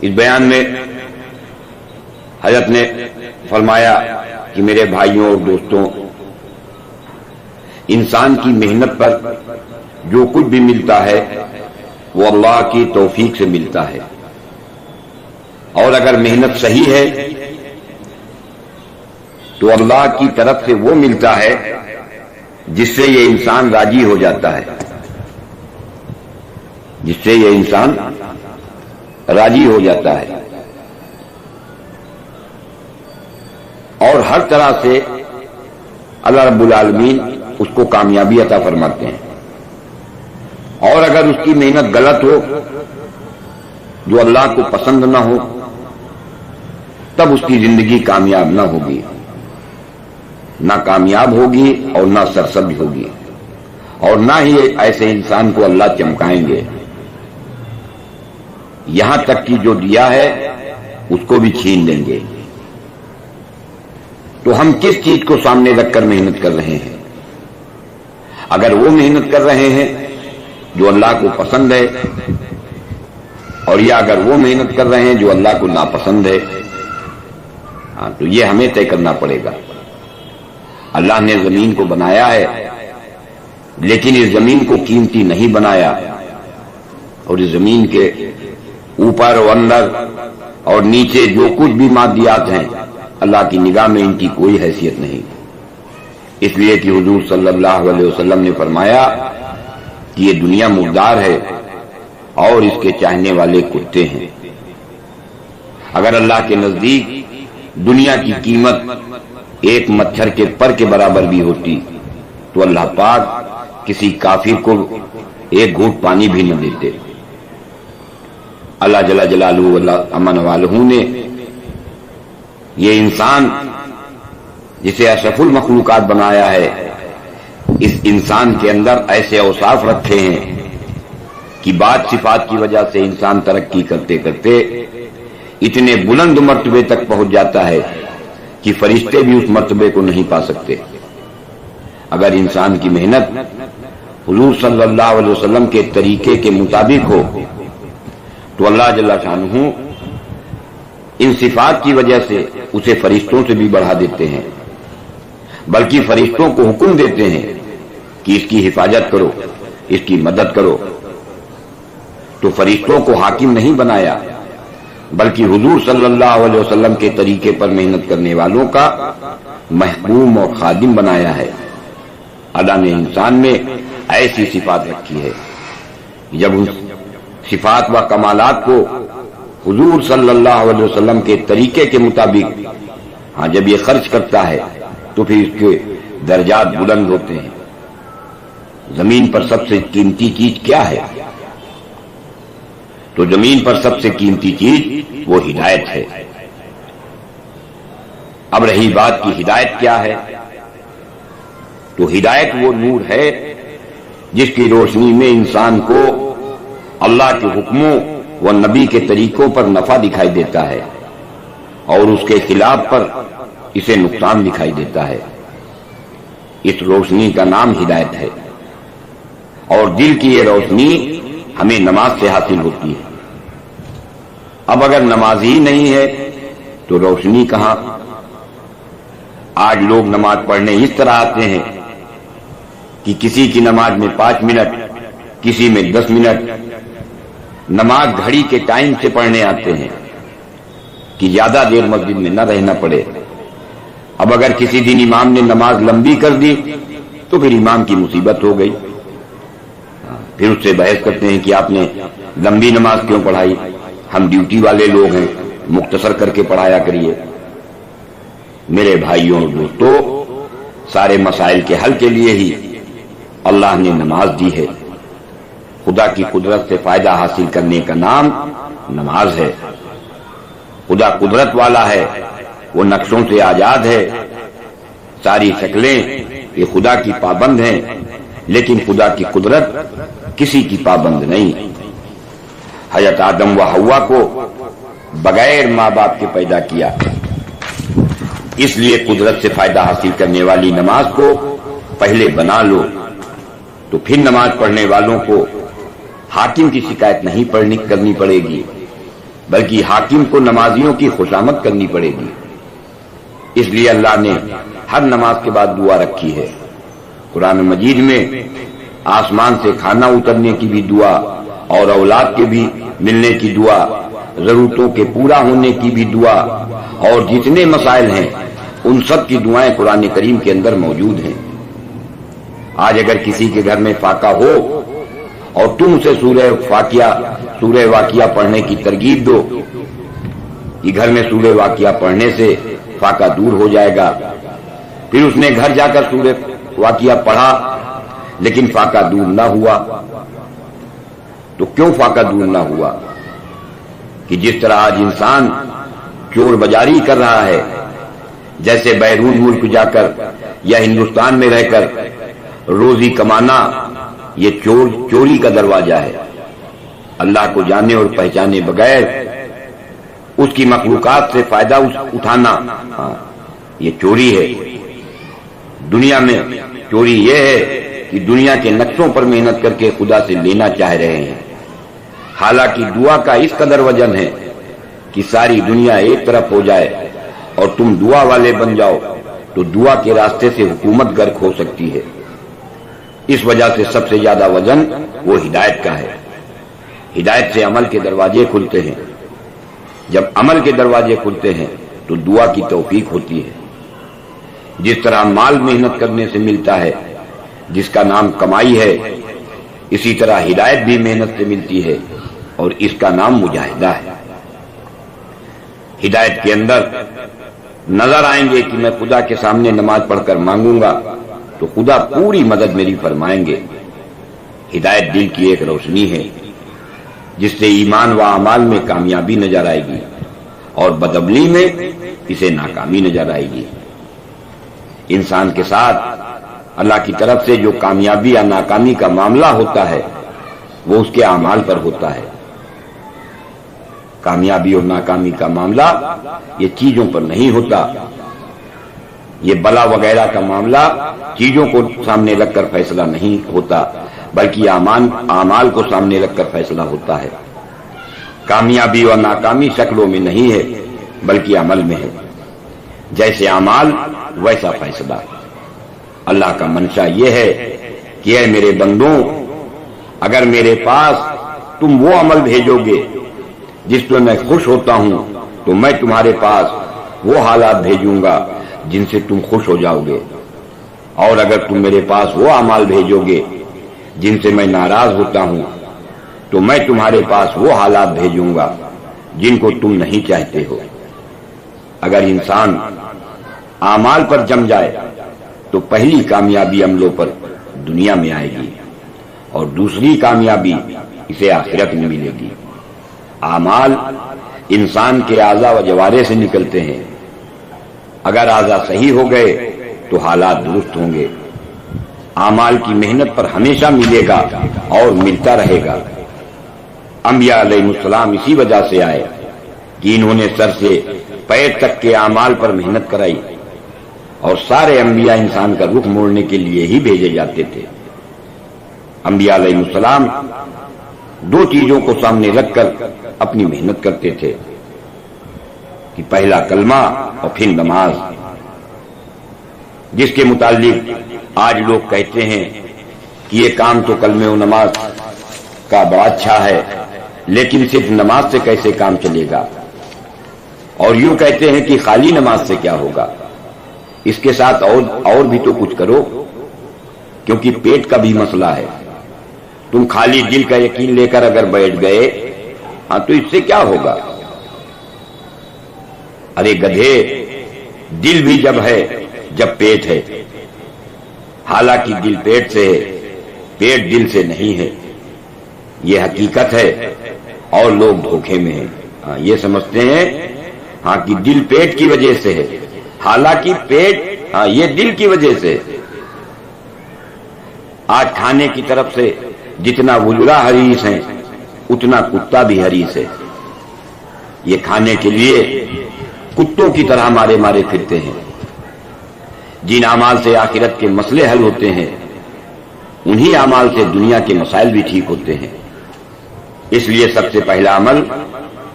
اس بیان میں حضرت نے فرمایا کہ میرے بھائیوں اور دوستوں، انسان کی محنت پر جو کچھ بھی ملتا ہے وہ اللہ کی توفیق سے ملتا ہے، اور اگر محنت صحیح ہے تو اللہ کی طرف سے وہ ملتا ہے جس سے یہ انسان راضی ہو جاتا ہے، جس سے یہ انسان راضی ہو جاتا ہے، اور ہر طرح سے اللہ رب العالمین اس کو کامیابی عطا فرماتے ہیں۔ اور اگر اس کی محنت غلط ہو، جو اللہ کو پسند نہ ہو، تب اس کی زندگی کامیاب نہ ہوگی، نہ کامیاب ہوگی اور نہ سرسبز ہوگی، اور نہ ہی ایسے انسان کو اللہ چمکائیں گے، یہاں تک کہ جو دیا ہے اس کو بھی چھین لیں گے۔ تو ہم کس چیز کو سامنے رکھ کر محنت کر رہے ہیں؟ اگر وہ محنت کر رہے ہیں جو اللہ کو پسند ہے، اور یا اگر وہ محنت کر رہے ہیں جو اللہ کو ناپسند ہے، تو یہ ہمیں طے کرنا پڑے گا۔ اللہ نے زمین کو بنایا ہے، لیکن اس زمین کو قیمتی نہیں بنایا، اور اس زمین کے اوپر و اندر اور نیچے جو کچھ بھی مادیات ہیں، اللہ کی نگاہ میں ان کی کوئی حیثیت نہیں، اس لیے کہ حضور صلی اللہ علیہ وسلم نے فرمایا کہ یہ دنیا مردار ہے اور اس کے چاہنے والے کتے ہیں۔ اگر اللہ کے نزدیک دنیا کی قیمت ایک مچھر کے پر کے برابر بھی ہوتی تو اللہ پاک کسی کافر کو ایک گھونٹ پانی بھی نہ دیتے۔ اللہ جل جلالہ امن والہ نے یہ انسان جسے اشرف المخلوقات بنایا ہے، اس انسان کے اندر ایسے اوصاف رکھے ہیں کہ بعض صفات کی وجہ سے انسان ترقی کرتے کرتے اتنے بلند مرتبے تک پہنچ جاتا ہے کہ فرشتے بھی اس مرتبے کو نہیں پا سکتے۔ اگر انسان کی محنت حضور صلی اللہ علیہ وسلم کے طریقے کے مطابق ہو تو اللہ جل شانہ ان صفات کی وجہ سے اسے فرشتوں سے بھی بڑھا دیتے ہیں، بلکہ فرشتوں کو حکم دیتے ہیں کہ اس کی حفاظت کرو، اس کی مدد کرو۔ تو فرشتوں کو حاکم نہیں بنایا، بلکہ حضور صلی اللہ علیہ وسلم کے طریقے پر محنت کرنے والوں کا محکوم اور خادم بنایا ہے۔ اللہ نے انسان میں ایسی صفات رکھی ہے، جب اس صفات و کمالات کو حضور صلی اللہ علیہ وسلم کے طریقے کے مطابق جب یہ خرچ کرتا ہے تو پھر اس کے درجات بلند ہوتے ہیں۔ زمین پر سب سے قیمتی چیز کیا ہے؟ تو زمین پر سب سے قیمتی چیز وہ ہدایت ہے۔ اب رہی بات کی ہدایت کیا ہے، تو ہدایت وہ نور ہے جس کی روشنی میں انسان کو اللہ کے حکموں و نبی کے طریقوں پر نفع دکھائی دیتا ہے، اور اس کے خلاف پر اسے نقصان دکھائی دیتا ہے۔ اس روشنی کا نام ہدایت ہے، اور دل کی یہ روشنی ہمیں نماز سے حاصل ہوتی ہے۔ اب اگر نماز ہی نہیں ہے تو روشنی کہاں؟ آج لوگ نماز پڑھنے اس طرح آتے ہیں کہ کسی کی نماز میں 5 منٹ، کسی میں 10 منٹ، نماز گھڑی کے ٹائم سے پڑھنے آتے ہیں کہ زیادہ دیر مسجد میں نہ رہنا پڑے۔ اب اگر کسی دن امام نے نماز لمبی کر دی تو پھر امام کی مصیبت ہو گئی، پھر اس سے بحث کرتے ہیں کہ آپ نے لمبی نماز کیوں پڑھائی، ہم ڈیوٹی والے لوگ ہیں، مختصر کر کے پڑھایا کریے۔ میرے بھائیوں اور دوستوں، سارے مسائل کے حل کے لیے ہی اللہ نے نماز دی ہے۔ خدا کی قدرت سے فائدہ حاصل کرنے کا نام نماز ہے۔ خدا قدرت والا ہے، وہ نقشوں سے آزاد ہے، ساری شکلیں یہ خدا کی پابند ہیں، لیکن خدا کی قدرت کسی کی پابند نہیں۔ حضرت آدم و حوا کو بغیر ماں باپ کے پیدا کیا، اس لیے قدرت سے فائدہ حاصل کرنے والی نماز کو پہلے بنا لو، تو پھر نماز پڑھنے والوں کو حاکم کی شکایت نہیں کرنی پڑے گی، بلکہ حاکم کو نمازیوں کی خوشامد کرنی پڑے گی۔ اس لیے اللہ نے ہر نماز کے بعد دعا رکھی ہے۔ قرآن مجید میں آسمان سے کھانا اترنے کی بھی دعا، اور اولاد کے بھی ملنے کی دعا، ضرورتوں کے پورا ہونے کی بھی دعا، اور جتنے مسائل ہیں ان سب کی دعائیں قرآن کریم کے اندر موجود ہیں۔ آج اگر کسی کے گھر میں فاقہ ہو اور تم اسے سورہ واقعہ پڑھنے کی ترغیب دو کہ گھر میں سورہ واقعہ پڑھنے سے فاقہ دور ہو جائے گا، پھر اس نے گھر جا کر سورہ واقعہ پڑھا لیکن فاقہ دور نہ ہوا، تو کیوں فاقہ دور نہ ہوا؟ کہ جس طرح آج انسان چور بازاری کر رہا ہے، جیسے بیرون ملک جا کر یا ہندوستان میں رہ کر روزی کمانا یہ چوری کا دروازہ ہے۔ اللہ کو جانے اور پہچانے بغیر اس کی مخلوقات سے فائدہ اٹھانا، یہ چوری ہے۔ دنیا میں چوری یہ ہے کہ دنیا کے نقشوں پر محنت کر کے خدا سے لینا چاہ رہے ہیں، حالانکہ دعا کا اس قدر وزن ہے کہ ساری دنیا ایک طرف ہو جائے اور تم دعا والے بن جاؤ تو دعا کے راستے سے حکومت غرق ہو سکتی ہے۔ اس وجہ سے سب سے زیادہ وزن وہ ہدایت کا ہے۔ ہدایت سے عمل کے دروازے کھلتے ہیں، جب عمل کے دروازے کھلتے ہیں تو دعا کی توفیق ہوتی ہے۔ جس طرح مال محنت کرنے سے ملتا ہے جس کا نام کمائی ہے، اسی طرح ہدایت بھی محنت سے ملتی ہے اور اس کا نام مجاہدہ ہے۔ ہدایت کے اندر نظر آئیں گے کہ میں خدا کے سامنے نماز پڑھ کر مانگوں گا تو خدا پوری مدد میری فرمائیں گے۔ ہدایت دل کی ایک روشنی ہے جس سے ایمان و اعمال میں کامیابی نظر آئے گی اور بدعملی میں اسے ناکامی نظر آئے گی۔ انسان کے ساتھ اللہ کی طرف سے جو کامیابی یا ناکامی کا معاملہ ہوتا ہے وہ اس کے اعمال پر ہوتا ہے۔ کامیابی اور ناکامی کا معاملہ یہ چیزوں پر نہیں ہوتا، یہ بلا وغیرہ کا معاملہ چیزوں کو سامنے رکھ کر فیصلہ نہیں ہوتا، بلکہ اعمال کو سامنے رکھ کر فیصلہ ہوتا ہے۔ کامیابی اور ناکامی شکلوں میں نہیں ہے بلکہ عمل میں ہے، جیسے اعمال ویسا فیصلہ۔ اللہ کا منشا یہ ہے کہ اے میرے بندوں، اگر میرے پاس تم وہ عمل بھیجو گے جس میں میں خوش ہوتا ہوں تو میں تمہارے پاس وہ حالات بھیجوں گا جن سے تم خوش ہو جاؤ گے، اور اگر تم میرے پاس وہ اعمال بھیجو گے جن سے میں ناراض ہوتا ہوں تو میں تمہارے پاس وہ حالات بھیجوں گا جن کو تم نہیں چاہتے ہو۔ اگر انسان اعمال پر جم جائے تو پہلی کامیابی عملوں پر دنیا میں آئے گی اور دوسری کامیابی اسے آخرت میں ملے گی۔ اعمال انسان کے اعضاء و جوارح سے نکلتے ہیں، اگر اعضاء صحیح ہو گئے تو حالات درست ہوں گے۔ اعمال کی محنت پر ہمیشہ ملے گا اور ملتا رہے گا۔ انبیاء علیہ السلام اسی وجہ سے آئے کہ انہوں نے سر سے پیر تک کے اعمال پر محنت کرائی، اور سارے انبیاء انسان کا رخ موڑنے کے لیے ہی بھیجے جاتے تھے۔ انبیاء علیہ السلام دو چیزوں کو سامنے رکھ کر اپنی محنت کرتے تھے کہ پہلا کلمہ اور پھر نماز، جس کے متعلق آج لوگ کہتے ہیں کہ یہ کام تو کلمے و نماز کا بڑا اچھا ہے، لیکن صرف نماز سے کیسے کام چلے گا؟ اور یوں کہتے ہیں کہ خالی نماز سے کیا ہوگا، اس کے ساتھ اور بھی تو کچھ کرو، کیونکہ پیٹ کا بھی مسئلہ ہے۔ تم خالی دل کا یقین لے کر اگر بیٹھ گئے تو اس سے کیا ہوگا؟ ارے گدھے، دل بھی جب ہے جب پیٹ ہے، حالانکہ دل پیٹ سے ہے، پیٹ دل سے نہیں ہے، یہ حقیقت ہے، اور لوگ دھوکے میں ہیں۔ یہ سمجھتے ہیں کہ دل پیٹ کی وجہ سے ہے، حالانکہ پیٹ یہ دل کی وجہ سے۔ آج کھانے کی طرف سے جتنا وجرا حریص ہیں اتنا کتا بھی حریص ہے۔ یہ کھانے کے لیے کتوں کی طرح مارے مارے پھرتے ہیں۔ جن اعمال سے آخرت کے مسئلے حل ہوتے ہیں انہی اعمال سے دنیا کے مسائل بھی ٹھیک ہوتے ہیں۔ اس لیے سب سے پہلا عمل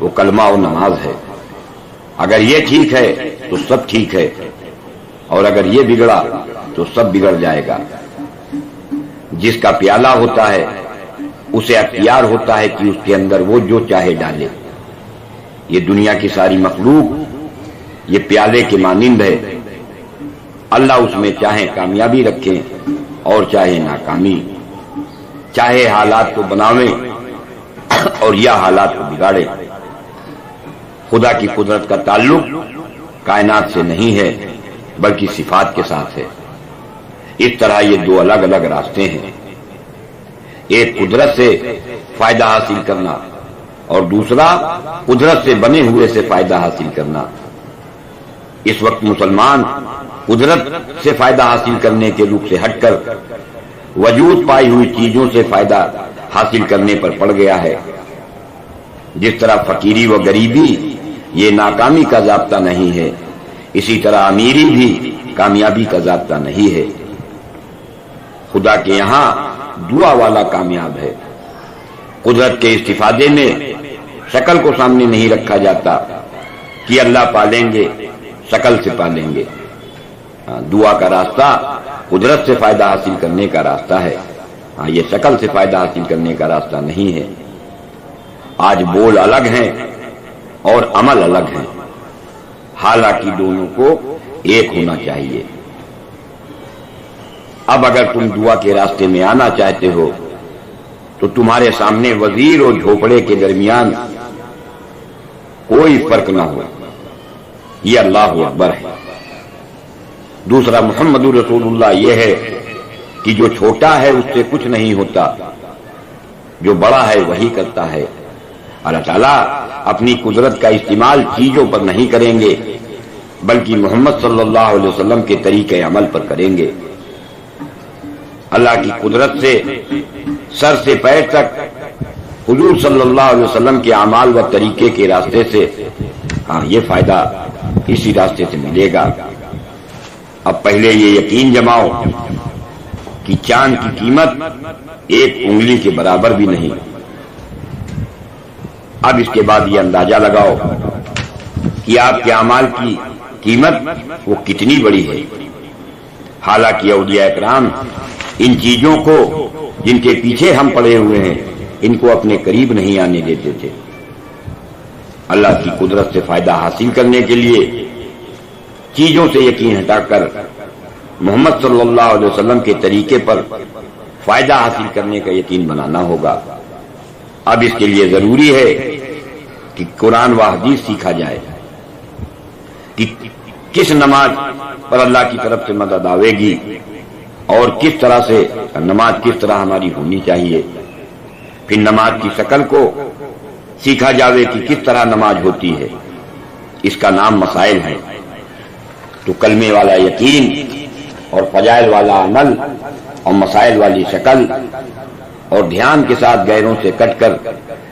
وہ کلمہ و نماز ہے۔ اگر یہ ٹھیک ہے تو سب ٹھیک ہے، اور اگر یہ بگڑا تو سب بگڑ جائے گا۔ جس کا پیالہ ہوتا ہے اسے اختیار ہوتا ہے کہ اس کے اندر وہ جو چاہے ڈالے۔ یہ دنیا کی ساری مخلوق یہ پیالے کے مانند ہے، اللہ اس میں چاہے کامیابی رکھیں اور چاہے ناکامی، چاہے حالات کو بناویں اور یا حالات کو بگاڑے۔ خدا کی قدرت کا تعلق کائنات سے نہیں ہے بلکہ صفات کے ساتھ ہے۔ اس طرح یہ دو الگ الگ راستے ہیں، ایک قدرت سے فائدہ حاصل کرنا اور دوسرا قدرت سے بنے ہوئے سے فائدہ حاصل کرنا۔ اس وقت مسلمان قدرت سے فائدہ حاصل کرنے کے رخ سے ہٹ کر وجود پائی ہوئی چیزوں سے فائدہ حاصل کرنے پر پڑ گیا ہے۔ جس طرح فقیری و غریبی یہ ناکامی کا ضابطہ نہیں ہے، اسی طرح امیری بھی کامیابی کا ضابطہ نہیں ہے۔ خدا کے یہاں دعا والا کامیاب ہے۔ قدرت کے استفادے میں شکل کو سامنے نہیں رکھا جاتا کہ اللہ پالیں گے شکل سے پالیں گے۔ دعا کا راستہ قدرت سے فائدہ حاصل کرنے کا راستہ ہے، یہ شکل سے فائدہ حاصل کرنے کا راستہ نہیں ہے۔ آج بول الگ ہیں اور عمل الگ ہیں، حالانکہ دونوں کو ایک ہونا چاہیے۔ اب اگر تم دعا کے راستے میں آنا چاہتے ہو تو تمہارے سامنے وزیر اور جھوپڑے کے درمیان کوئی فرق نہ ہو، یہ اللہ اکبر ہے۔ دوسرا محمد رسول اللہ یہ ہے کہ جو چھوٹا ہے اس سے کچھ نہیں ہوتا، جو بڑا ہے وہی کرتا ہے۔ اللہ تعالیٰ اپنی قدرت کا استعمال چیزوں پر نہیں کریں گے بلکہ محمد صلی اللہ علیہ وسلم کے طریقے عمل پر کریں گے۔ اللہ کی قدرت سے سر سے پیر تک حضور صلی اللہ علیہ وسلم کے اعمال و طریقے کے راستے سے یہ فائدہ اسی راستے سے ملے گا۔ اب پہلے یہ یقین جماؤ کہ چاند کی قیمت ایک انگلی کے برابر بھی نہیں۔ اب اس کے بعد یہ اندازہ لگاؤ کہ آپ کے اعمال کی قیمت وہ کتنی بڑی ہے۔ حالانکہ اولیاء کرام ان چیزوں کو جن کے پیچھے ہم پڑے ہوئے ہیں ان کو اپنے قریب نہیں آنے دیتے تھے۔ اللہ کی قدرت سے فائدہ حاصل کرنے کے لیے چیزوں سے یقین ہٹا کر محمد صلی اللہ علیہ وسلم کے طریقے پر فائدہ حاصل کرنے کا یقین بنانا ہوگا۔ اب اس کے لیے ضروری ہے کہ قرآن و حدیث سیکھا جائے کہ کس نماز پر اللہ کی طرف سے مدد آئے گی اور کس طرح سے نماز کس طرح ہماری ہونی چاہیے۔ پھر نماز کی شکل کو سیکھا جاوے کہ کس طرح نماز ہوتی ہے، اس کا نام مسائل ہے۔ تو کلمے والا یقین اور فضائل والا عمل اور مسائل والی شکل اور دھیان کے ساتھ غیروں سے کٹ کر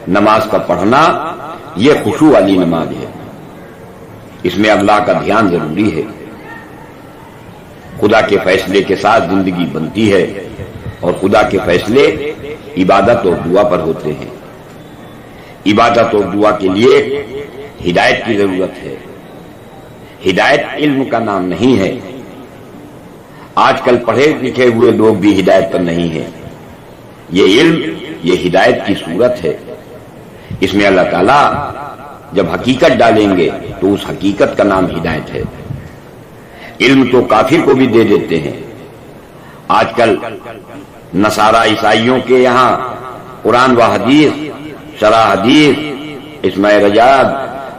نماز کا پڑھنا یہ خشوع والی نماز ہے۔ اس میں اللہ کا دھیان ضروری ہے۔ خدا کے فیصلے کے ساتھ زندگی بنتی ہے اور خدا کے فیصلے عبادت اور دعا پر ہوتے ہیں۔ عبادت اور دعا کے لیے ہدایت کی ضرورت ہے۔ ہدایت علم کا نام نہیں ہے۔ آج کل پڑھے لکھے ہوئے لوگ بھی ہدایت پر نہیں ہیں۔ یہ علم یہ ہدایت کی صورت ہے۔ اس میں اللہ تعالیٰ جب حقیقت ڈالیں گے تو اس حقیقت کا نام ہدایت ہے۔ علم تو کافر کو بھی دے دیتے ہیں۔ آج کل نصارہ عیسائیوں کے یہاں قرآن و حدیث، شرح حدیث، اسماء رجاد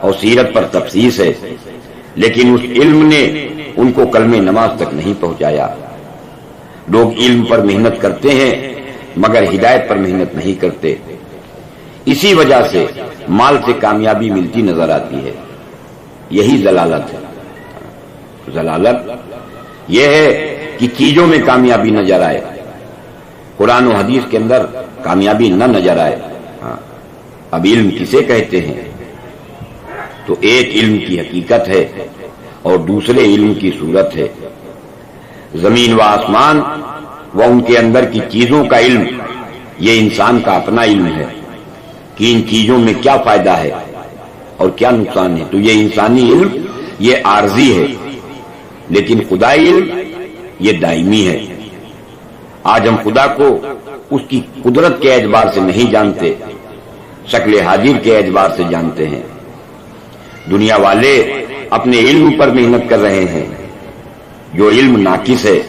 اور سیرت پر تفصیص ہے، لیکن اس علم نے ان کو کلمہ نماز تک نہیں پہنچایا۔ لوگ علم پر محنت کرتے ہیں مگر ہدایت پر محنت نہیں کرتے۔ اسی وجہ سے مال سے کامیابی ملتی نظر آتی ہے۔ یہی ضلالت ہے۔ ضلالت یہ ہے کہ چیزوں میں کامیابی نظر آئے، قرآن و حدیث کے اندر کامیابی نہ نظر آئے۔ اب علم کسے کہتے ہیں؟ تو ایک علم کی حقیقت ہے اور دوسرے علم کی صورت ہے۔ زمین و آسمان و ان کے اندر کی چیزوں کا علم یہ انسان کا اپنا علم ہے کہ ان چیزوں میں کیا فائدہ ہے اور کیا نقصان ہے. تو یہ انسانی علم یہ عارضی ہے، لیکن خدائی علم یہ دائمی ہے. آج ہم خدا کو اس کی قدرت کے اعتبار سے نہیں جانتے، شکل حاضر کے اعتبار سے جانتے ہیں. دنیا والے اپنے علم پر محنت کر رہے ہیں جو علم ناقص ہے،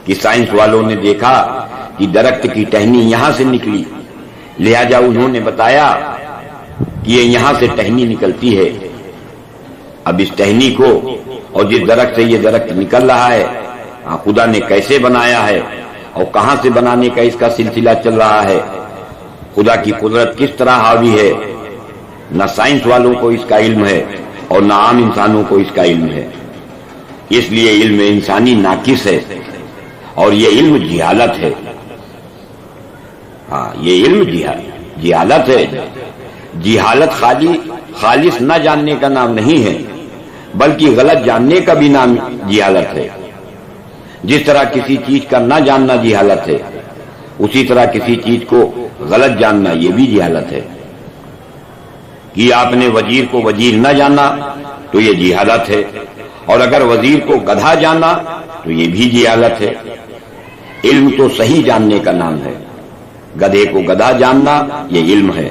کہ سائنس والوں نے دیکھا کہ درخت کی ٹہنی یہاں سے نکلی، لہذا انہوں نے بتایا کہ یہ یہاں سے ٹہنی نکلتی ہے. اب اس ٹہنی کو اور جس درخت سے یہ درخت نکل رہا ہے خدا نے کیسے بنایا ہے اور کہاں سے بنانے کا اس کا سلسلہ چل رہا ہے، خدا کی قدرت کس طرح حاوی ہے، نہ سائنس والوں کو اس کا علم ہے اور نہ عام انسانوں کو اس کا علم ہے. اس لیے علم انسانی ناقص ہے اور یہ علم جہالت ہے. یہ علم جہالت ہے. جہالت خالص نہ جاننے کا نام نہیں ہے، بلکہ غلط جاننے کا بھی نام جہالت ہے. جس طرح کسی چیز کا نہ جاننا جہالت ہے، اسی طرح کسی چیز کو غلط جاننا یہ بھی جہالت ہے. کہ آپ نے وزیر کو وزیر نہ جانا تو یہ جہالت ہے، اور اگر وزیر کو گدھا جانا تو یہ بھی جہالت ہے. علم تو صحیح جاننے کا نام ہے. گدھے کو گدھا جاننا یہ علم ہے،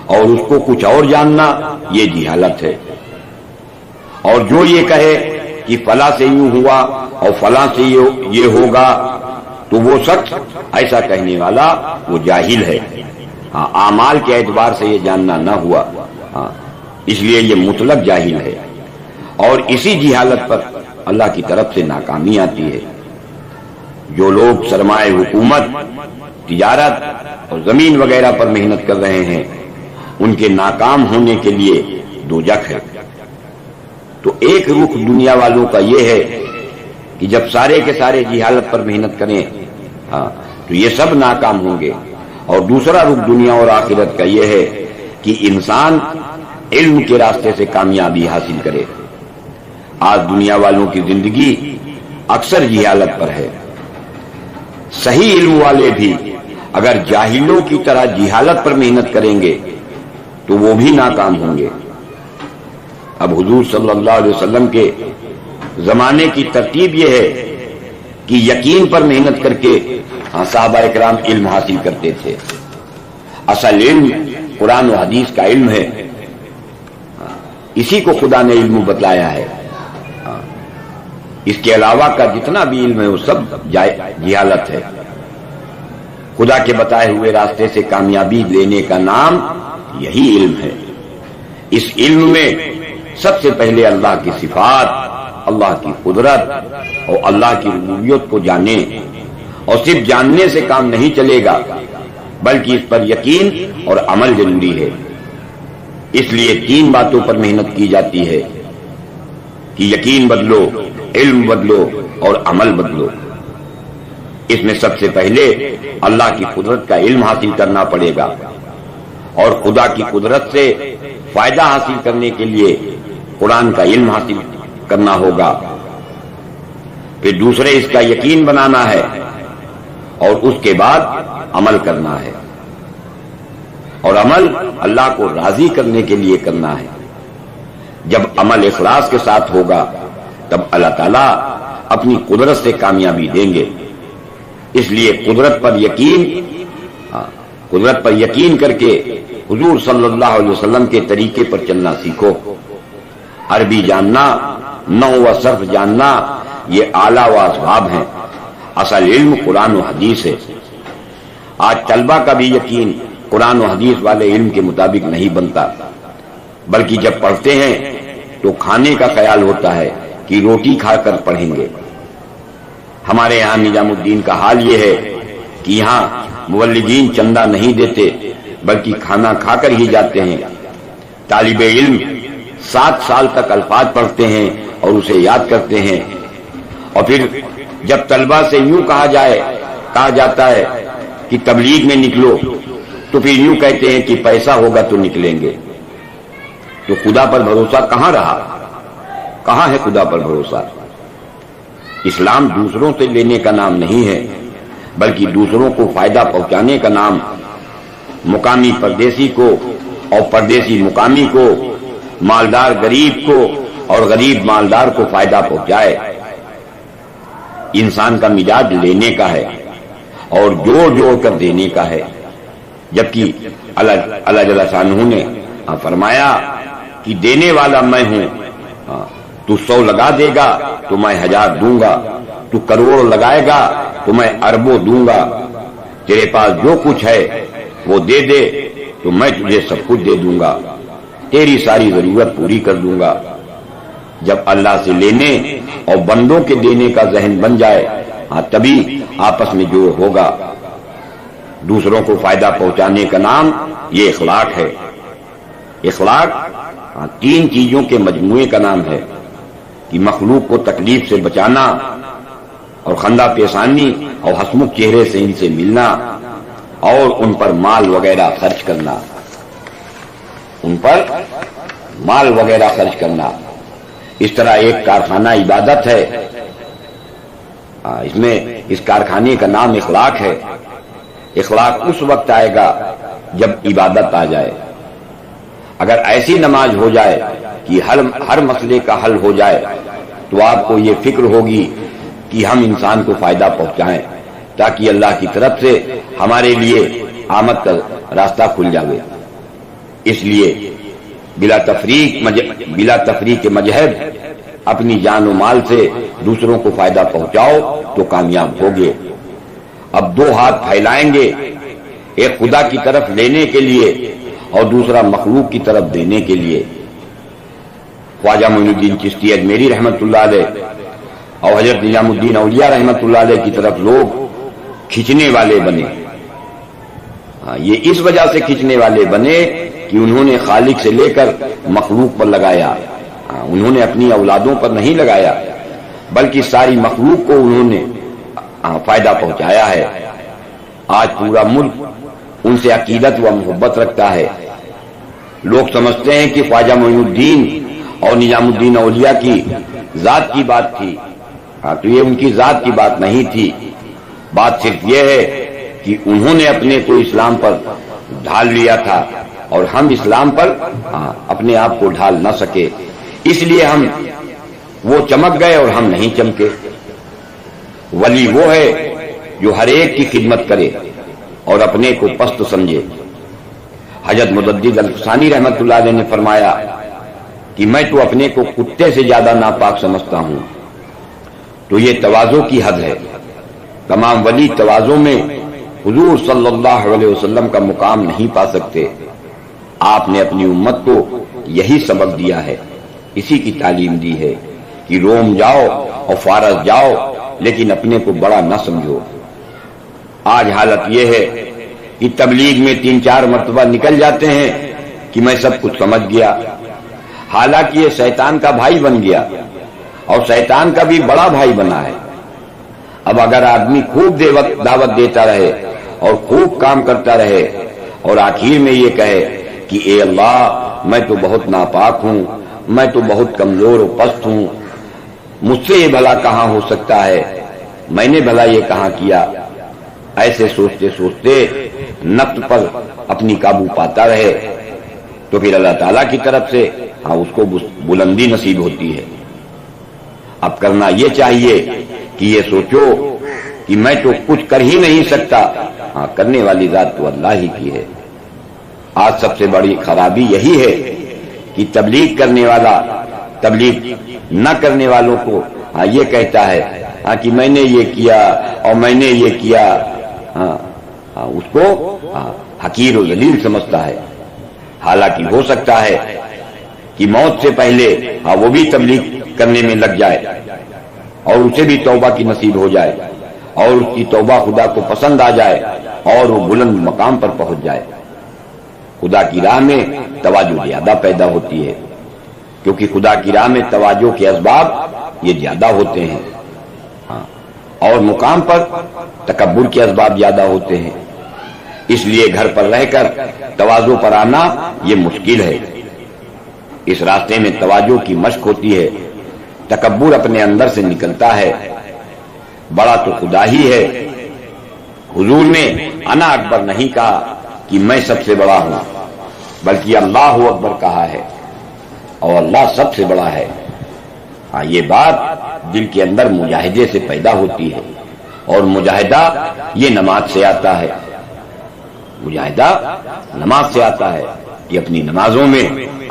اور اس کو کچھ اور جاننا یہ جہالت ہے. اور جو یہ کہے کہ فلاں سے یوں ہوا اور فلاں سے یہ ہوگا تو وہ شخص ایسا کہنے والا وہ جاہل ہے. اعمال کے اعتبار سے یہ جاننا نہ ہوا، اس لیے یہ مطلق جاہل ہے. اور اسی جہالت پر اللہ کی طرف سے ناکامی آتی ہے. جو لوگ سرمایہ حکومت، تجارت اور زمین وغیرہ پر محنت کر رہے ہیں ان کے ناکام ہونے کے لیے دوزخ ہے. تو ایک رخ دنیا والوں کا یہ ہے کہ جب سارے کے سارے جہالت پر محنت کریں تو یہ سب ناکام ہوں گے، اور دوسرا رخ دنیا اور آخرت کا یہ ہے کہ انسان علم کے راستے سے کامیابی حاصل کرے. آج دنیا والوں کی زندگی اکثر جہالت پر ہے. صحیح علم والے بھی اگر جاہلوں کی طرح جہالت پر محنت کریں گے تو وہ بھی ناکام ہوں گے. اب حضور صلی اللہ علیہ وسلم کے زمانے کی ترتیب یہ ہے کہ یقین پر محنت کر کے صحابہ اکرام علم حاصل کرتے تھے. اصل علم قرآن و حدیث کا علم ہے، اسی کو خدا نے علم بتلایا ہے. اس کے علاوہ کا جتنا بھی علم ہے وہ سب جہالت ہے. خدا کے بتائے ہوئے راستے سے کامیابی لینے کا نام یہی علم ہے. اس علم میں سب سے پہلے اللہ کی صفات، اللہ کی قدرت اور اللہ کی ربوبیت کو جانیں. اور صرف جاننے سے کام نہیں چلے گا بلکہ اس پر یقین اور عمل ضروری ہے. اس لیے 3 باتوں پر محنت کی جاتی ہے کہ یقین بدلو، علم بدلو اور عمل بدلو. اس میں سب سے پہلے اللہ کی قدرت کا علم حاصل کرنا پڑے گا، اور خدا کی قدرت سے فائدہ حاصل کرنے کے لیے قرآن کا علم حاصل کرنا ہوگا. پھر دوسرے اس کا یقین بنانا ہے، اور اس کے بعد عمل کرنا ہے. اور عمل اللہ کو راضی کرنے کے لیے کرنا ہے. جب عمل اخلاص کے ساتھ ہوگا تب اللہ تعالیٰ اپنی قدرت سے کامیابی دیں گے. اس لیے قدرت پر یقین کر کے حضور صلی اللہ علیہ وسلم کے طریقے پر چلنا سیکھو. عربی جاننا، نحو و صرف جاننا یہ اعلیٰ و اسباب ہیں. اصل علم قرآن و حدیث ہے. آج طلبہ کا بھی یقین قرآن و حدیث والے علم کے مطابق نہیں بنتا، بلکہ جب پڑھتے ہیں تو کھانے کا خیال ہوتا ہے کہ روٹی کھا کر پڑھیں گے. ہمارے یہاں نظام الدین کا حال یہ ہے کہ یہاں مولدین چندہ نہیں دیتے بلکہ کھانا کھا کر ہی جاتے ہیں. طالب علم 7 سال تک الفاظ پڑھتے ہیں اور اسے یاد کرتے ہیں، اور پھر جب طلبہ سے یوں کہا جاتا ہے کہ تبلیغ میں نکلو تو پھر یوں کہتے ہیں کہ پیسہ ہوگا تو نکلیں گے. تو خدا پر بھروسہ کہاں رہا؟ کہاں ہے خدا پر بھروسہ؟ اسلام دوسروں سے لینے کا نام نہیں ہے بلکہ دوسروں کو فائدہ پہنچانے کا نام. مقامی پردیسی کو اور پردیسی مقامی کو مالدار غریب کو اور غریب مالدار کو فائدہ پہنچائے۔ انسان کا مزاج لینے کا ہے اور جوڑ جوڑ کر دینے کا ہے، جبکہ اللہ جل شانہ نے فرمایا کہ دینے والا میں ہوں، تو 100 لگا دے گا تو میں 1000 دوں گا، تو کروڑ لگائے گا تو میں اربوں دوں گا، تیرے پاس جو کچھ ہے وہ دے دے تو میں تجھے سب کچھ دے دوں گا، تیری ساری ضرورت پوری کر دوں گا۔ جب اللہ سے لینے اور بندوں کے دینے کا ذہن بن جائے تبھی آپس میں جوڑ ہوگا۔ دوسروں کو فائدہ پہنچانے کا نام یہ اخلاق ہے۔ اخلاق 3 چیزوں کے مجموعے کا نام ہے کہ مخلوق کو تکلیف سے بچانا اور خندہ پیشانی اور ہسمکھ چہرے سے ان سے ملنا اور ان پر مال وغیرہ خرچ کرنا، ان پر مال وغیرہ خرچ کرنا۔ اس طرح ایک کارخانہ عبادت ہے، اس کارخانے کا نام اخلاق ہے۔ اخلاق اس وقت آئے گا جب عبادت آ جائے۔ اگر ایسی نماز ہو جائے کہ ہر مسئلے کا حل ہو جائے تو آپ کو یہ فکر ہوگی کہ ہم انسان کو فائدہ پہنچائیں تاکہ اللہ کی طرف سے ہمارے لیے آمد کا راستہ کھل جائے۔ اس لیے بلا تفریق مجہد اپنی جان و مال سے دوسروں کو فائدہ پہنچاؤ تو کامیاب ہوگے۔ اب 2 ہاتھ پھیلائیں گے، ایک خدا کی طرف لینے کے لیے اور دوسرا مخلوق کی طرف دینے کے لیے۔ خواجہ معین الدین چشتی اجمیری رحمت اللہ علیہ اور حضرت نظام الدین اولیاء رحمت اللہ علیہ کی طرف لوگ کھینچنے والے بنے۔ یہ اس وجہ سے کھینچنے والے بنے کہ انہوں نے خالق سے لے کر مخلوق پر لگایا، انہوں نے اپنی اولادوں پر نہیں لگایا بلکہ ساری مخلوق کو انہوں نے فائدہ پہنچایا ہے۔ آج پورا ملک ان سے عقیدت و محبت رکھتا ہے۔ لوگ سمجھتے ہیں کہ خواجہ معین الدین اور نظام الدین اولیاء کی ذات کی بات تھی، تو یہ ان کی ذات کی بات نہیں تھی۔ بات صرف یہ ہے کہ انہوں نے اپنے کو اسلام پر ڈھال لیا تھا اور ہم اسلام پر اپنے آپ کو ڈھال نہ سکے، اس لیے ہم وہ چمک گئے اور ہم نہیں چمکے۔ ولی وہ ہے جو ہر ایک کی خدمت کرے اور اپنے کو پست سمجھے۔ حضرت مجدد الفسانی رحمت اللہ علیہ نے فرمایا کہ میں تو اپنے کو کتے سے زیادہ ناپاک سمجھتا ہوں، تو یہ تواضع کی حد ہے۔ تمام ولی تواضع میں حضور صلی اللہ علیہ وسلم کا مقام نہیں پا سکتے۔ آپ نے اپنی امت کو یہی سبق دیا ہے، اسی کی تعلیم دی ہے کہ روم جاؤ اور فارس جاؤ لیکن اپنے کو بڑا نہ سمجھو۔ آج حالت یہ ہے کہ تبلیغ میں 3-4 مرتبہ نکل جاتے ہیں کہ میں سب کچھ سمجھ گیا، حالانکہ یہ شیطان کا بھائی بن گیا اور شیطان کا بھی بڑا بھائی بنا ہے۔ اب اگر آدمی خوب دعوت دیتا رہے اور خوب کام کرتا رہے اور آخر میں یہ کہے کہ اے اللہ میں تو بہت ناپاک ہوں، میں تو بہت کمزور و پست ہوں، مجھ سے یہ بھلا کہاں ہو سکتا ہے، میں نے بھلا یہ کہاں کیا، ایسے سوچتے سوچتے نفس پر اپنی قابو پاتا رہے تو پھر اللہ تعالیٰ کی طرف سے اس کو بلندی نصیب ہوتی ہے۔ اب کرنا یہ چاہیے کہ یہ سوچو کہ میں تو کچھ کر ہی نہیں سکتا، کرنے والی ذات تو اللہ ہی کی ہے۔ آج سب سے بڑی خرابی یہی ہے کہ تبلیغ کرنے والا تبلیغ نہ کرنے والوں کو یہ کہتا ہے کہ میں نے یہ کیا اور میں نے یہ کیا، اس کو حقیر و ذلیل سمجھتا ہے۔ حالانکہ ہو سکتا ہے کہ موت سے پہلے وہ بھی تبلیغ کرنے میں لگ جائے اور اسے بھی توبہ کی نصیب ہو جائے اور اس کی توبہ خدا کو پسند آ جائے اور وہ بلند مقام پر پہنچ جائے۔ خدا کی راہ میں توجہ زیادہ پیدا ہوتی ہے، کیونکہ خدا کی راہ میں توجہ کے اسباب یہ زیادہ ہوتے ہیں، اور مقام پر تکبر کے اسباب زیادہ ہوتے ہیں۔ اس لیے گھر پر رہ کر تواضع پر آنا یہ مشکل ہے۔ اس راستے میں توجہ کی مشق ہوتی ہے، تکبر اپنے اندر سے نکلتا ہے۔ بڑا تو خدا ہی ہے۔ حضور نے انا اکبر نہیں کہا کہ میں سب سے بڑا ہوں، بلکہ اللہ اکبر کہا ہے۔ اور اللہ سب سے بڑا ہے۔ ہاں، یہ بات دل کے اندر مجاہدے سے پیدا ہوتی ہے، اور مجاہدہ یہ نماز سے آتا ہے۔ مجاہدہ نماز سے آتا ہے کہ اپنی نمازوں میں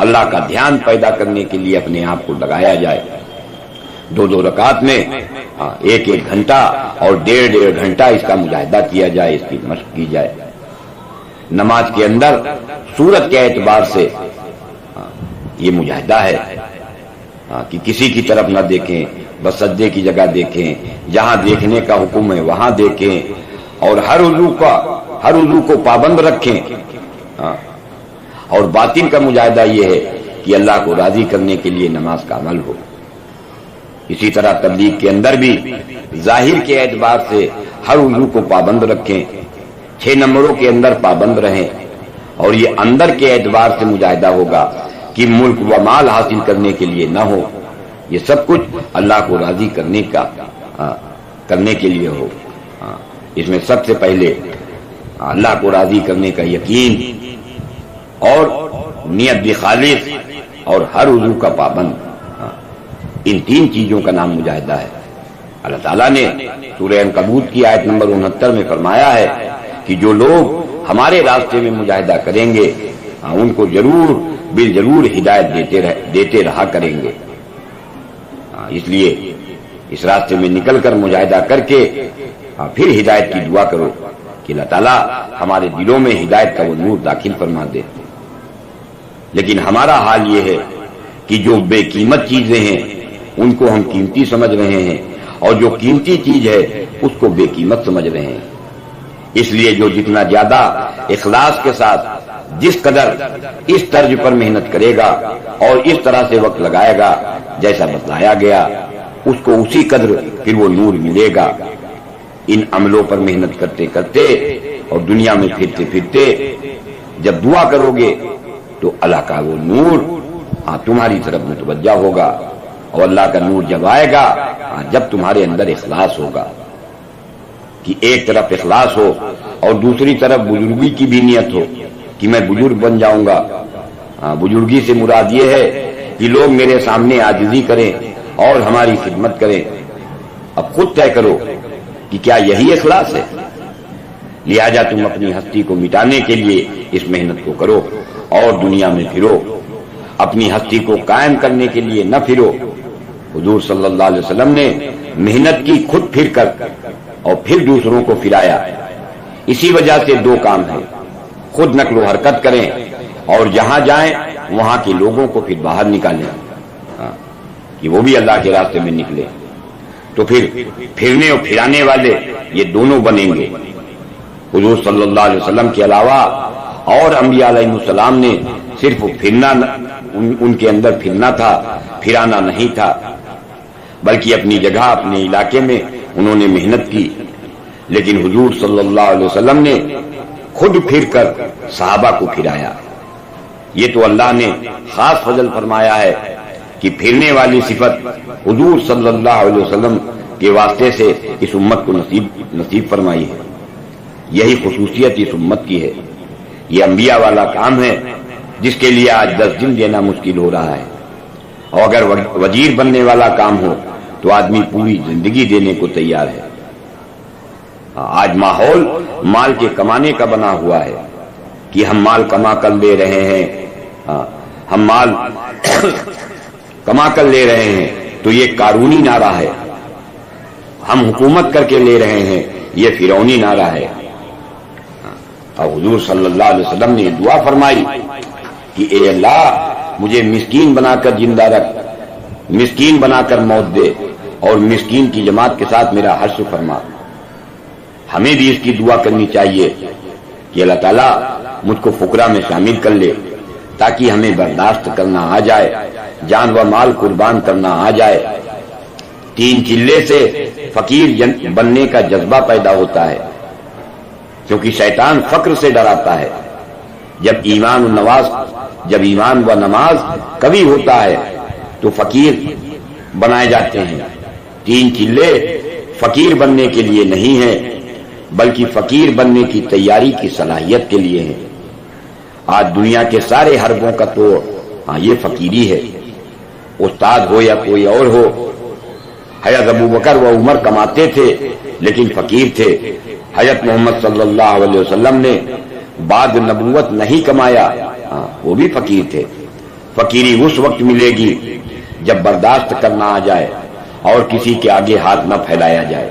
اللہ کا دھیان پیدا کرنے کے لیے اپنے آپ کو لگایا جائے، دو دو رکعت میں ایک ایک گھنٹہ اور ڈیڑھ ڈیڑھ گھنٹہ اس کا مجاہدہ کیا جائے، اس کی مشق کی جائے۔ نماز کے اندر صورت کے اعتبار سے یہ مجاہدہ ہے کہ کسی کی طرف نہ دیکھیں، بس سجدے کی جگہ دیکھیں، جہاں دیکھنے کا حکم ہے وہاں دیکھیں، اور ہر عضو کو پابند رکھیں۔ اور باطن کا مجاہدہ یہ ہے کہ اللہ کو راضی کرنے کے لیے نماز کا عمل ہو۔ اسی طرح تبلیغ کے اندر بھی ظاہر کے اعتبار سے ہر عضو کو پابند رکھیں، 6 نمبروں کے اندر پابند رہیں، اور یہ اندر کے اعتبار سے مجاہدہ ہوگا کہ ملک و مال حاصل کرنے کے لیے نہ ہو، یہ سب کچھ اللہ کو راضی کرنے کے لیے ہو۔ اس میں سب سے پہلے اللہ کو راضی کرنے کا یقین، اور نیت بھی خالص، اور ہر عضو کا پابند، ان 3 چیزوں کا نام مجاہدہ ہے۔ اللہ تعالیٰ نے سورہ عنکبوت کی آیت نمبر 69 میں فرمایا ہے کہ جو لوگ ہمارے راستے میں مجاہدہ کریں گے ان کو بالضرور ہدایت دیتے رہا کریں گے۔ اس لیے اس راستے میں نکل کر مجاہدہ کر کے پھر ہدایت کی دعا کرو کہ اللہ تعالیٰ ہمارے دلوں میں ہدایت کا وہ نور داخل فرما دے۔ لیکن ہمارا حال یہ ہے کہ جو بے قیمت چیزیں ہیں ان کو ہم قیمتی سمجھ رہے ہیں، اور جو قیمتی چیز ہے اس کو بے قیمت سمجھ رہے ہیں۔ اس لیے جو جتنا زیادہ اخلاص کے ساتھ جس قدر اس طرز پر محنت کرے گا اور اس طرح سے وقت لگائے گا جیسا بتلایا گیا، اس کو اسی قدر پھر وہ نور ملے گا۔ ان عملوں پر محنت کرتے کرتے اور دنیا میں پھرتے پھرتے جب دعا کرو گے تو اللہ کا وہ نور تمہاری طرف متوجہ ہوگا، اور اللہ کا نور جب آئے گا جب تمہارے اندر اخلاص ہوگا، کہ ایک طرف اخلاص ہو اور دوسری طرف بزرگی کی بھی نیت ہو کہ میں بزرگ بن جاؤں گا۔ بزرگی سے مراد یہ ہے کہ لوگ میرے سامنے عاجزی کریں اور ہماری خدمت کریں۔ اب خود طے کرو کہ کیا یہی اخلاص ہے؟ لہذا تم اپنی ہستی کو مٹانے کے لیے اس محنت کو کرو اور دنیا میں پھرو، اپنی ہستی کو قائم کرنے کے لیے نہ پھرو۔ حضور صلی اللہ علیہ وسلم نے محنت کی خود پھر کر اور پھر دوسروں کو پھرایا۔ اسی وجہ سے 2 کام ہیں، خود نقل و حرکت کریں اور جہاں جائیں وہاں کے لوگوں کو پھر باہر نکالیں کہ وہ بھی اللہ کے راستے میں نکلے، تو پھر پھرنے اور پھرانے والے یہ دونوں بنیں گے۔ حضور صلی اللہ علیہ وسلم کے علاوہ اور انبیاء علیہ السلام نے صرف پھرنا، ان کے اندر پھرنا تھا، پھرانا نہیں تھا، بلکہ اپنی جگہ اپنے علاقے میں انہوں نے محنت کی۔ لیکن حضور صلی اللہ علیہ وسلم نے خود پھر کر صحابہ کو پھرایا۔ یہ تو اللہ نے خاص فضل فرمایا ہے کہ پھرنے والی صفت حضور صلی اللہ علیہ وسلم کے واسطے سے اس امت کو نصیب فرمائی ہے۔ یہی خصوصیت اس امت کی ہے۔ یہ انبیاء والا کام ہے جس کے لیے آج 10 دن دینا مشکل ہو رہا ہے، اور اگر وزیر بننے والا کام ہو تو آدمی پوری زندگی دینے کو تیار ہے۔ آج ماحول مال کے کمانے کا بنا ہوا ہے کہ ہم مال کما کر لے رہے ہیں، ہم مال کما کر لے رہے ہیں تو یہ قارونی نعرہ ہے، ہم حکومت کر کے لے رہے ہیں یہ فرعونی نعرہ ہے۔ اور حضور صلی اللہ علیہ وسلم نے دعا فرمائی کہ اے اللہ مجھے مسکین بنا کر زندہ رکھ، مسکین بنا کر موت دے، اور مسکین کی جماعت کے ساتھ میرا حشر فرما۔ ہمیں بھی اس کی دعا کرنی چاہیے کہ اللہ تعالیٰ مجھ کو فقراء میں شامل کر لے، تاکہ ہمیں برداشت کرنا آ جائے، جان و مال قربان کرنا آ جائے۔ 3 چلے سے فقیر بننے کا جذبہ پیدا ہوتا ہے، کیونکہ شیطان فقر سے ڈراتا ہے۔ جب ایمان و نماز کبھی ہوتا ہے تو فقیر بنائے جاتے ہیں۔ 3 چلے فقیر بننے کے لیے نہیں ہیں، بلکہ فقیر بننے کی تیاری کی صلاحیت کے لیے ہیں۔ آج دنیا کے سارے حربوں کا توڑ یہ فقیری ہے۔ استاد ہو یا کوئی اور ہو. حضرت ابو بکر و عمر کماتے تھے لیکن فقیر تھے. حضرت محمد صلی اللہ علیہ وسلم نے بعد نبوت نہیں کمایا, وہ بھی فقیر تھے. فقیری اس وقت ملے گی جب برداشت کرنا آ جائے اور کسی کے آگے ہاتھ نہ پھیلایا جائے.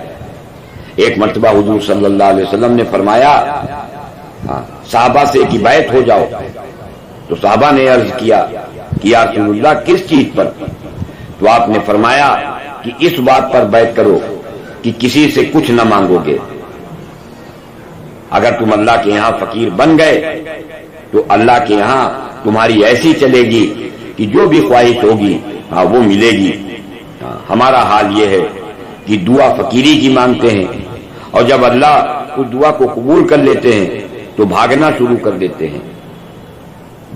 ایک مرتبہ حضور صلی اللہ علیہ وسلم نے فرمایا صحابہ سے کہ بیعت ہو جاؤ. تو صحابہ نے عرض کیا کہ یا رسول اللہ کس چیز پر؟ تو آپ نے فرمایا کہ اس بات پر بیعت کرو کہ کسی سے کچھ نہ مانگو گے. اگر تم اللہ کے یہاں فقیر بن گئے تو اللہ کے یہاں تمہاری ایسی چلے گی کہ جو بھی خواہش ہوگی وہ ملے گی. ہمارا حال یہ ہے کہ دعا فقیری کی مانگتے ہیں اور جب اللہ اس دعا کو قبول کر لیتے ہیں تو بھاگنا شروع کر دیتے ہیں.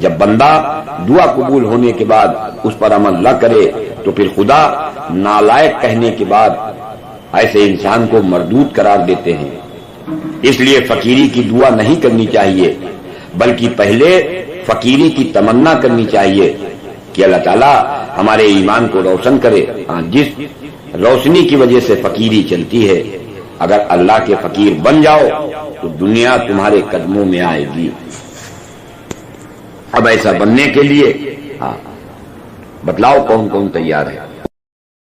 جب بندہ دعا قبول ہونے کے بعد اس پر عمل نہ کرے تو پھر خدا نالائق کہنے کے بعد ایسے انسان کو مردود قرار دیتے ہیں. اس لیے فقیری کی دعا نہیں کرنی چاہیے بلکہ پہلے فقیری کی تمنا کرنی چاہیے کہ اللہ تعالیٰ ہمارے ایمان کو روشن کرے. جس روشنی کی وجہ سے فقیری چلتی ہے, اگر اللہ کے فقیر بن جاؤ تو دنیا تمہارے قدموں میں آئے گی. اب ایسا بننے کے لیے بتلاؤ کون کون تیار ہے؟